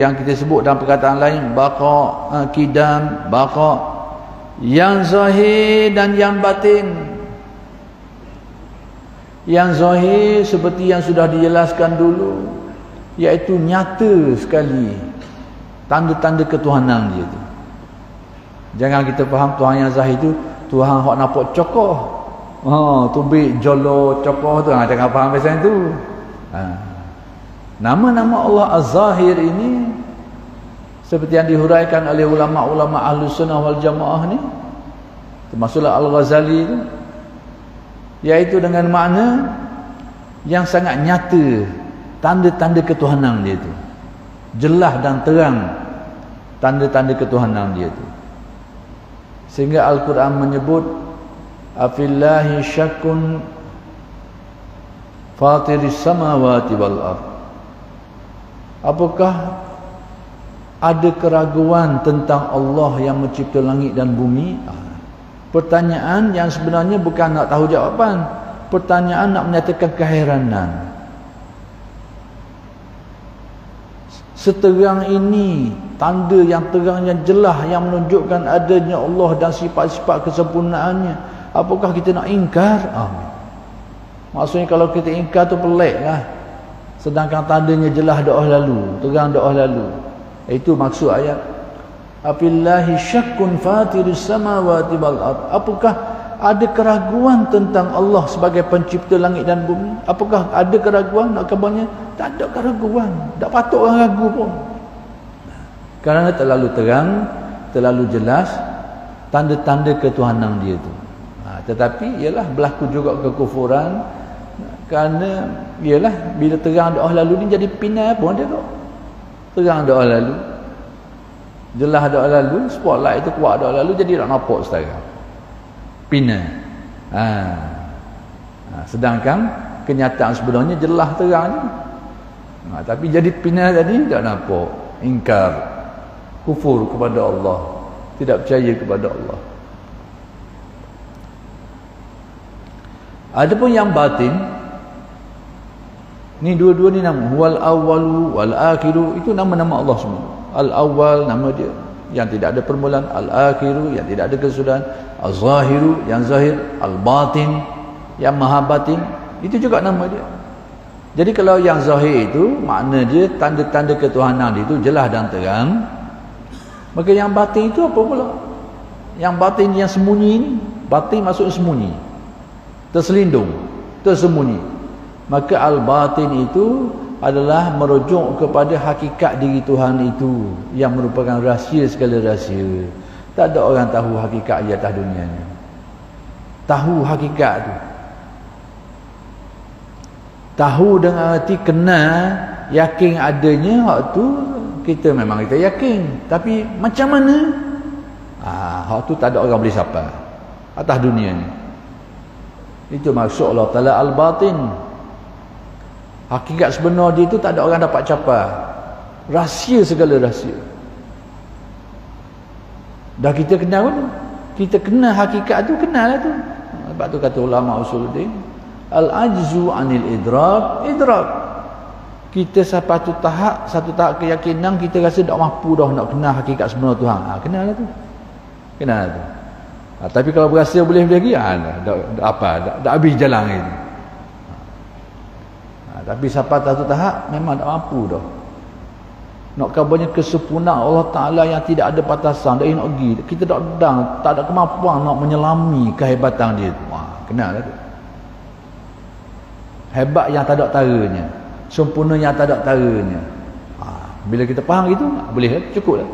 yang kita sebut dalam perkataan lain, baqa, qidam, baqa, yang zahir dan yang batin. Yang zahir seperti yang sudah dijelaskan dulu, iaitu nyata sekali tanda-tanda ketuhanan dia tu. Jangan kita faham Tuhan yang zahir tu Tuhan hok nampak cokoh, tubik jolo cokoh tu, jangan faham macam tu. Nama-nama Allah Az-Zahir ini seperti yang dihuraikan oleh ulama-ulama Ahlus Sunnah wal Jamaah ni, termasuklah Al-Ghazali tu, iaitu dengan makna yang sangat nyata tanda-tanda ketuhanan dia tu, jelas dan terang tanda-tanda ketuhanan dia tu. Sehingga Al-Quran menyebut afillahi syakkun fatiris samawati wal ardh. Apakah ada keraguan tentang Allah yang mencipta langit dan bumi? Pertanyaan yang sebenarnya bukan nak tahu jawapan. Pertanyaan nak menyatakan keheranan. Seterang ini, tanda yang terang yang jelas yang menunjukkan adanya Allah dan sifat-sifat kesempurnaannya, apakah kita nak ingkar? Maksudnya kalau kita ingkar tu pelik lah. Sedangkan tandanya jelas doa lalu, terang doa lalu. Itu maksud ayat. Afillahi syakkun fatiris samawati wal ardh. Apakah ada keraguan tentang Allah sebagai pencipta langit dan bumi? Apakah ada keraguan? Nak kabarnya tak ada keraguan. Tak patut orang ragu pun. Kerana terlalu terang, terlalu jelas tanda-tanda ketuhanan dia tu. Tetapi ialah berlaku juga kekufuran. Kerana ialah bila terang doa lalu ni jadi pinai pun dia kok. Terang doa lalu, jelas doa lalu, spotlight itu kuat doa lalu, jadi tak nampak sekarang pinai. Sedangkan kenyataan sebenarnya jelas terang. Tapi jadi pinai tadi tak nampak. Ingkar, kufur kepada Allah, tidak percaya kepada Allah. Adapun yang batin, ni dua-dua ni nama wal awwalu wal akhiru, itu nama-nama Allah semua. Al awwal nama dia yang tidak ada permulaan, al akhiru yang tidak ada kesudahan, al zahiru yang zahir, al batin yang maha batin, itu juga nama dia. Jadi kalau yang zahir itu makna dia tanda-tanda ketuhanan dia itu jelas dan terang, maka yang batin itu apa pula? Yang batin yang sembunyi ni, batin maksudnya sembunyi, terselindung, tersembunyi. Maka al-batin itu adalah merujuk kepada hakikat diri Tuhan itu yang merupakan rahsia segala rahsia. Tak ada orang tahu hakikat di atas dunia ni. Tahu hakikat tu. Tahu dengan arti kenal, yakin adanya, hak tu kita memang kita yakin. Tapi macam mana? Hak tu tak ada orang boleh siapa atas dunia ni. Itu maksud Allah Ta'ala al-batin. Hakikat sebenar dia itu tak ada orang dapat capai. Rahsia segala rahsia. Dah kita kenal pun, kita kenal hakikat tu, kenal lah tu. Sebab tu kata ulama usuluddin, al-ajzu anil idrak. Kita sampai satu tahap keyakinan kita rasa tak mampu dah nak kenal hakikat sebenar Tuhan. Kenal lah tu. Kenal lah tu. Tapi kalau berasa boleh lagi, dah habis jalan itu. Tapi sampai satu tahap memang tak mampu dah. Nak kabarnya kesempurnaan Allah Ta'ala yang tidak ada batasan, tak nak pergi. Kita tak ada kemampuan nak menyelami kehebatan dia tu. Kenal lah tu. Hebat yang tak ada taranya, sempurna yang tak ada taranya. Bila kita faham gitu, boleh lah, cukup lah.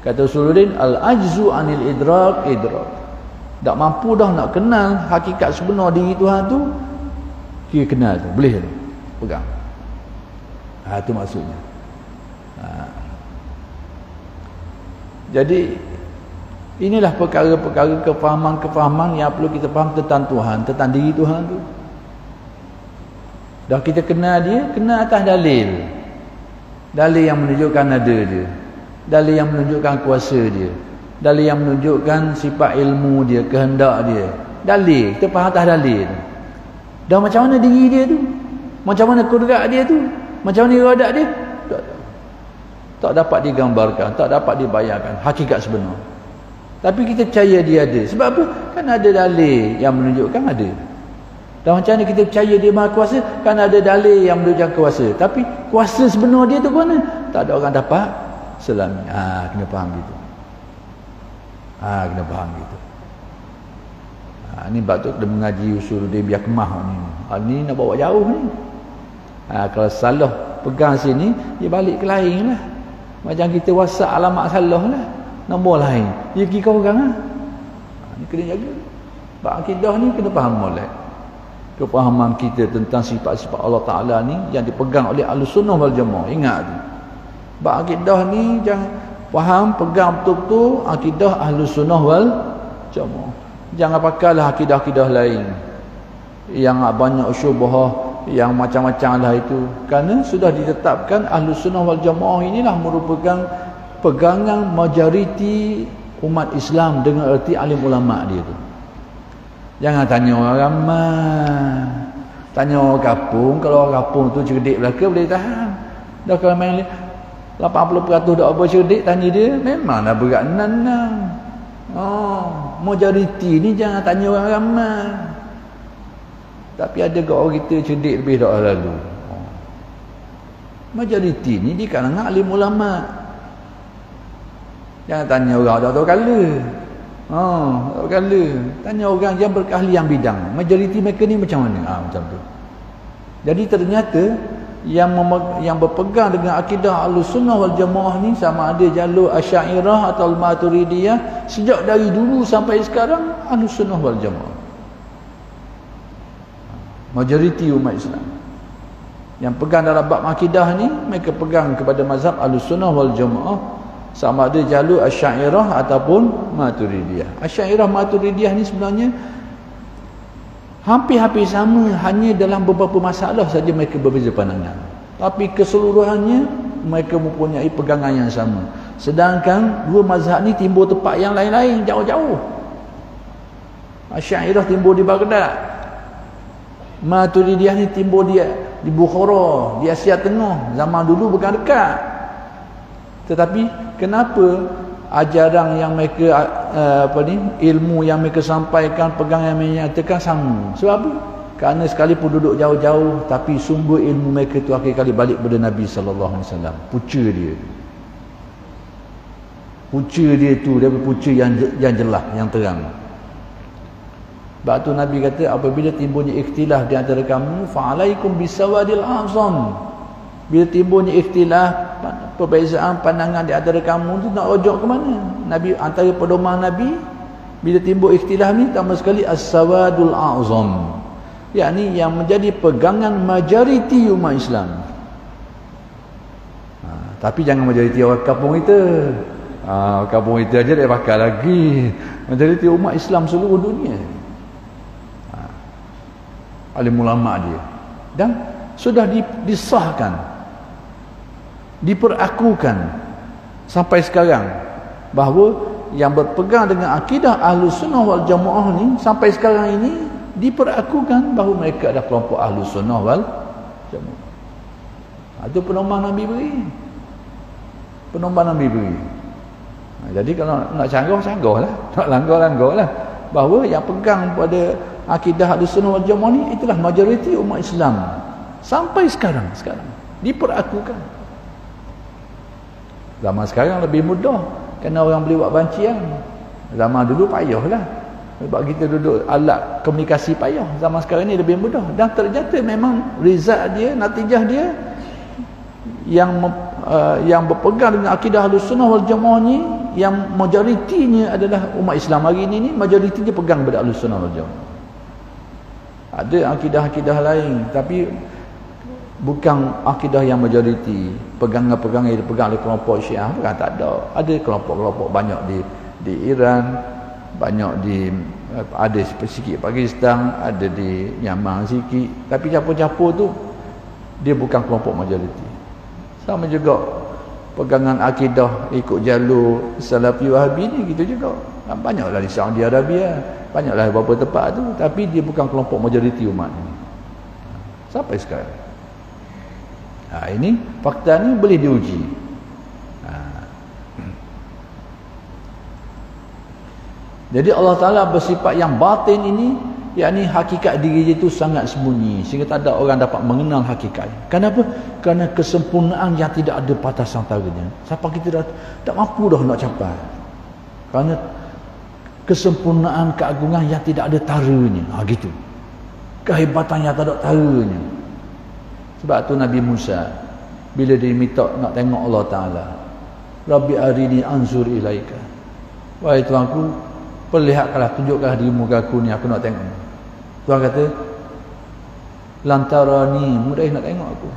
Kata Usuluddin, al-ajzu anil idrak. Tak mampu dah nak kenal hakikat sebenar diri Tuhan tu, kita kenal tu, boleh tu, pegang. Itu maksudnya. Jadi inilah perkara-perkara kefahaman-kefahaman yang perlu kita faham tentang Tuhan, tentang diri Tuhan tu. Dah kita kenal dia, kenal atas dalil. Dalil yang menunjukkan ada dia, dalil yang menunjukkan kuasa dia, dalil yang menunjukkan sifat ilmu dia, kehendak dia. Dalil, kita faham atas dalil. Dah macam mana diri dia tu, macam mana kudrat dia tu, macam mana iradat dia, tak dapat digambarkan, tak dapat dibayangkan hakikat sebenar. Tapi kita percaya dia ada. Sebab apa? Kan ada dalil yang menunjukkan ada. Dan macam mana kita percaya dia maha kuasa? Kan ada dalil yang menunjukkan kuasa. Tapi kuasa sebenar dia tu mana? Tak ada orang dapat selami. Kena faham gitu. Kena faham gitu. Ni sebab tu kena mengaji usul dia biar kemah ni. Ni nak bawa jauh ni. Kalau salah pegang sini, dia balik ke lain lah. Macam kita WhatsApp alamat salah lah, nombor lain, dia pergi ke orang lah. Ni kena jaga. Sebab akidah ni kena faham molek. Kefahaman kita tentang sifat-sifat Allah Ta'ala ni yang dipegang oleh Ahlussunnah wal Jamaah. Ingat tu. Sebab akidah ni jangan faham, pegang betul-betul akidah Ahlussunnah wal Jamaah. Jangan pakailah akidah-akidah lain yang banyak syubhah, yang macam-macam lah itu. Kerana sudah ditetapkan Ahlussunnah wal Jamaah inilah merupakan pegangan majoriti umat Islam dengan erti alim ulama dia tu. Jangan tanya orang ramai, tanya orang kampung. Kalau orang kampung tu cerdik belaka boleh tahan. Dah kalau main 80% dah apa cerdik, tanya dia memanglah berat nan. Majoriti ni jangan tanya orang ramai. Tapi ada ke orang kita cerdik lebih dah lalu. Majoriti ni di kalangan alim ulama. Jangan tanya orang tak tahu kala. Tak tahu kala. Tanya orang yang berkeahlian bidang. Majoriti mereka ni macam mana? Macam tu. Jadi ternyata yang berpegang dengan akidah Ahlussunnah wal Jamaah ni sama ada jalur Asy'ariyah atau Maturidiyah, sejak dari dulu sampai sekarang Ahlussunnah wal Jamaah. Majoriti umat Islam yang pegang dalam bab akidah ni, mereka pegang kepada mazhab Ahlussunnah wal Jamaah, sama ada jalur Asy'ariyah ataupun Maturidiyah. Asy'ariyah Maturidiyah ni sebenarnya hampir-hampir sama, hanya dalam beberapa masalah saja mereka berbeza pandangan. Tapi keseluruhannya mereka mempunyai pegangan yang sama. Sedangkan dua mazhab ni timbul tempat yang lain-lain, jauh-jauh. Asy'ariyah timbul di Baghdad. Maturidiyah ni timbul di Bukhara, di Asia Tengah. Zaman dulu bukan dekat. Tetapi kenapa ajaran yang mereka ilmu yang mereka sampaikan, pegangan yang mereka nyatakan sama? Sebab apa? Kerana sekalipun duduk jauh-jauh, tapi sumber ilmu mereka tu akhir kali balik kepada Nabi sallallahu alaihi wasallam. Punca dia tu dia punca yang jelas, yang terang. Sebab tu Nabi kata, apabila timbulnya ikhtilaf di antara kamu, fa'alaikum bisawadil a'zam. Bila timbulnya ikhtilaf, perbezaan pandangan di antara kamu tu nak rujuk ke mana? Nabi, antara pedoman Nabi bila timbul ikhtilaf ni, pertama sekali as-sawadul a'zam, yakni yang menjadi pegangan majoriti umat Islam. Tapi jangan majoriti orang kampung kita. Kampung kita aja dia pakai lagi. Majoriti umat Islam seluruh dunia, alim ulama dia, dan sudah disahkan, diperakukan sampai sekarang bahawa yang berpegang dengan akidah Ahlussunnah wal Jamaah ni sampai sekarang ini diperakukan bahawa mereka adalah kelompok Ahlussunnah wal Jamaah. Itu penomang Nabi beri. Jadi kalau nak canggah lah, nak langgar lah, bahawa yang pegang pada akidah Ahlussunnah wal Jamaah ni itulah majoriti umat Islam sampai sekarang diperakukan. Zaman sekarang lebih mudah kerana orang boleh buat bancian. Zaman dulu payahlah, sebab kita duduk alat komunikasi payah. Zaman sekarang ni lebih mudah, dan ternyata memang result dia, natijah dia yang berpegang dengan akidah Ahlussunnah wal Jamaah ni, yang majoritinya adalah umat Islam hari ini ni, majoritinya pegang pada Ahlussunnah wal Jamaah. Ada akidah-akidah lain, tapi bukan akidah yang majoriti. Pegangan-pegangan yang dipegang oleh kelompok Syiah bukan, tak ada. Ada kelompok-kelompok banyak di Iran, banyak ada sikit Pakistan, ada di Myanmar sikit. Tapi campur-campur tu dia bukan kelompok majoriti. Sama juga pegangan akidah ikut jalur Salafi Wahabi ni gitu juga. Banyaklah di Saudi Arabia, banyaklah beberapa tempat tu, tapi dia bukan kelompok majoriti umat ini sampai sekarang. Ini fakta ni boleh diuji. Jadi Allah Ta'ala bersifat yang batin ini, yakni hakikat diri dia itu sangat sembunyi sehingga tak ada orang dapat mengenal hakikat. Kenapa? Kerana kesempurnaan yang tidak ada batas antaranya. Sampai kita tak mampu dah nak capai. Kerana kesempurnaan, keagungan yang tidak ada taranya. Gitu. Kehebatan yang tak ada taranya. Sebab tu Nabi Musa bila dia minta nak tengok Allah Ta'ala, Rabbi arini anzur ilaika, wahai Tuhanku, perlihatkanlah, tunjukkanlah di muka aku ni, aku nak tengok. Tuhan kata, lantarani, mudah nak tengok aku.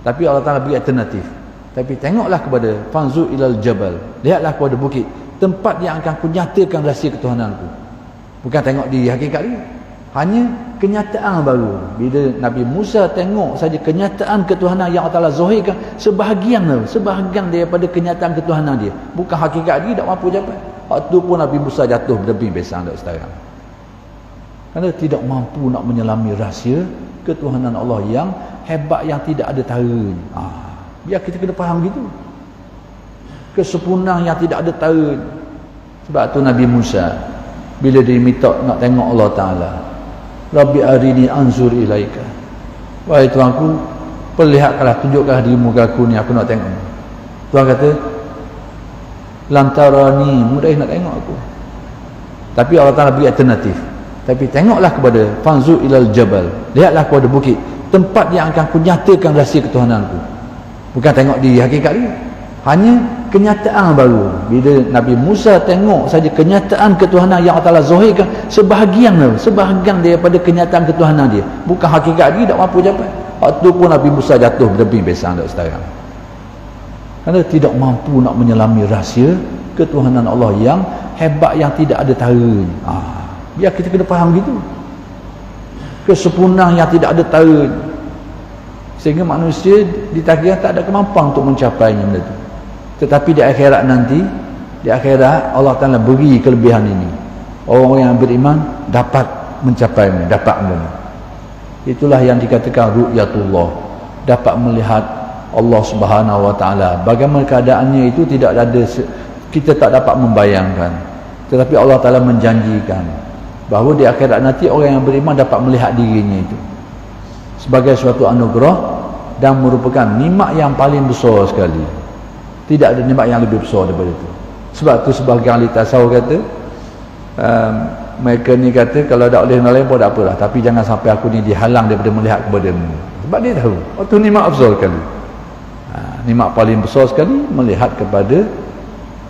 Tapi Allah Ta'ala beri alternatif. Tapi tengoklah kepada fanzur ilal jabal, lihatlah kepada bukit, tempat yang akan kunyatakan rahsia ketuhananku. Bukan tengok di hakikat dia, hanya kenyataan baru. Bila Nabi Musa tengok saja kenyataan ketuhanan yang Allah Ta'ala zahirkan, sebahagian daripada kenyataan ketuhanan dia, bukan hakikat dia, tak mampu capai. Waktu pun Nabi Musa jatuh berdebing besar tak sekarang. Kerana tidak mampu nak menyelami rahsia ketuhanan Allah yang hebat, yang tidak ada taranya. Biar kita kena faham gitu. Kesempurnaan yang tidak ada taranya. Sebab tu Nabi Musa bila dia minta nak tengok Allah Ta'ala, Rabbi arini anzur ilaika, wahai Tuhanku, perlihatkanlah, tunjukkanlah di muka aku ni, aku nak tengok. Tuhan kata, lantarani, mudah nak tengok aku. Tapi Allah Ta'ala beri alternatif. Tapi tengoklah kepada fanzur ilal jabal, lihatlah kepada bukit, tempat yang akan kunyatakan rahsia ketuhananku. Bukan tengok di hakikat dia, hanya kenyataan baru. Bila Nabi Musa tengok saja kenyataan ketuhanan yang Allah Ta'ala zahirkan, sebahagian daripada kenyataan ketuhanan dia, bukan hakikat dia, tak mampu capai. Waktu pun Nabi Musa jatuh berdebing besar tak sekarang. Kerana tidak mampu nak menyelami rahsia ketuhanan Allah yang hebat, yang tidak ada taranya. Biar kita kena faham gitu. Kesempurnaan yang tidak ada taranya, sehingga manusia ditakdirkan tak ada kemampuan untuk mencapainya benda tu. Tetapi di akhirat nanti, di akhirat Allah Ta'ala beri kelebihan ini. Orang yang beriman dapat mencapainya, dapat benda. Itulah yang dikatakan ru'yatullah, dapat melihat Allah Subhanahu Wa Ta'ala. Bagaimana keadaannya itu tidak ada, kita tak dapat membayangkan. Tetapi Allah Ta'ala menjanjikan bahawa di akhirat nanti orang yang beriman dapat melihat dirinya itu sebagai suatu anugerah dan merupakan nikmat yang paling besar sekali. Tidak ada nikmat yang lebih besar daripada itu. Sebab tu sebahagian ahli tasawuf kata, mereka ni kata kalau tak boleh lain pun tak apalah, tapi jangan sampai aku ni dihalang daripada melihat kepada-Mu. Sebab dia tahu itu nikmat besar sekali. Nikmat paling besar sekali melihat kepada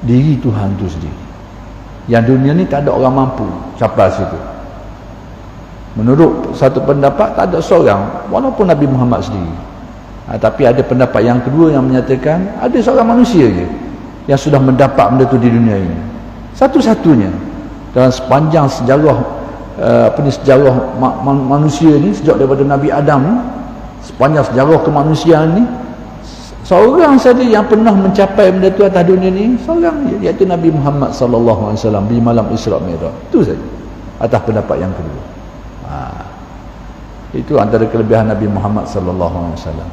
diri Tuhan itu sendiri. Yang dunia ni tak ada orang mampu capai situ. Menurut satu pendapat, tak ada seorang, walaupun Nabi Muhammad sendiri. Tapi ada pendapat yang kedua yang menyatakan ada seorang manusia je yang sudah mendapat benda tu di dunia ini. Satu-satunya dalam sepanjang sejarah sejarah manusia ni, sejak daripada Nabi Adam ni, sepanjang sejarah kemanusiaan ni, seorang saja yang pernah mencapai benda tu atas dunia ni, seorang, iaitu Nabi Muhammad sallallahu alaihi wasallam di malam Isra Mi'raj. Itu saja atas pendapat yang kedua. Itu antara kelebihan Nabi Muhammad sallallahu alaihi wasallam.